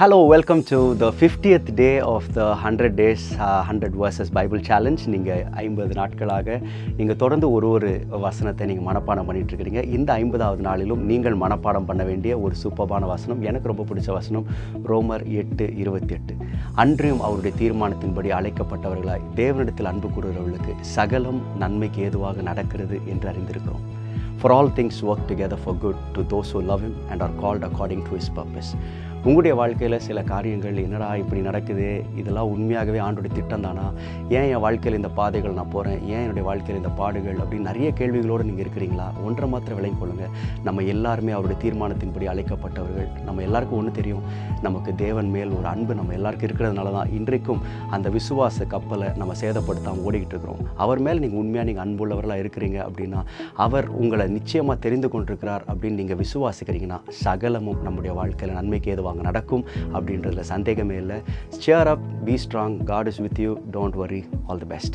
Hello, welcome to the 50th day of the 100 days 100 verses Bible challenge. நீங்கள் 50 நாட்களாக நீங்கள் தொடர்ந்து ஒரு வசனத்தை நீங்கள் மனப்பாடம் பண்ணிட்டு இருக்கிறீங்க. இந்த 50வது நாளிலும் நீங்கள் மனப்பாடம் பண்ண வேண்டிய ஒரு சூப்பரான வசனம், எனக்கு ரொம்ப பிடிச்ச வசனம், ரோமர் 8:28. அன்றியும் அவருடைய தீர்மானத்தின்படி அழைக்கப்பட்டவர்களாய் தேவனிடத்தில் அன்பு கூறுகிறவர்களுக்கு சகலம் நன்மைக்கு ஏதுவாக நடக்கிறது என்று அறிந்திருக்கிறோம். For all things work together for good to those who love him and are called according to his purpose. உங்களுடைய வாழ்க்கையில் சில காரியங்கள் என்னடா இப்படி நடக்குது, இதெல்லாம் உண்மையாகவே ஆண்டோடைய திட்டம் தானா, ஏன் என் வாழ்க்கையில் இந்த பாதைகள் நான் போகிறேன், ஏன் என்னுடைய வாழ்க்கையில் இந்த பாடுகள் அப்படின்னு நிறைய கேள்விகளோடு நீங்கள் இருக்கிறீங்களா? ஒன்றை மாத்திரம் விளங்கி கொள்ளுங்கள், நம்ம எல்லாருமே அவருடைய தீர்மானத்தின்படி அழைக்கப்பட்டவர்கள். நம்ம எல்லாருக்கும் ஒன்று தெரியும், நமக்கு தேவன் மேல் ஒரு அன்பு நம்ம எல்லாருக்கும் இருக்கிறதுனால தான் இன்றைக்கும் அந்த விசுவாச கப்பலை நம்ம சேதப்படுத்தாமல் ஓடிக்கிட்டு இருக்கிறோம். அவர் மேல் நீங்கள் உண்மையாக நீங்கள் அன்புள்ளவர்களாக இருக்கிறீங்க அப்படின்னா, அவர் உங்களை நிச்சயமாக தெரிந்து கொண்டிருக்கிறார் அப்படின்னு நீங்கள் விசுவாசிக்கிறீங்கன்னா, சகலமும் நம்முடைய வாழ்க்கையில் நன்மைக்கு ஏதுவாக நடக்கும் அப்படின்றதுல சந்தேகமே இல்லை. Cheer up, be strong, God is with you, don't worry, all the best.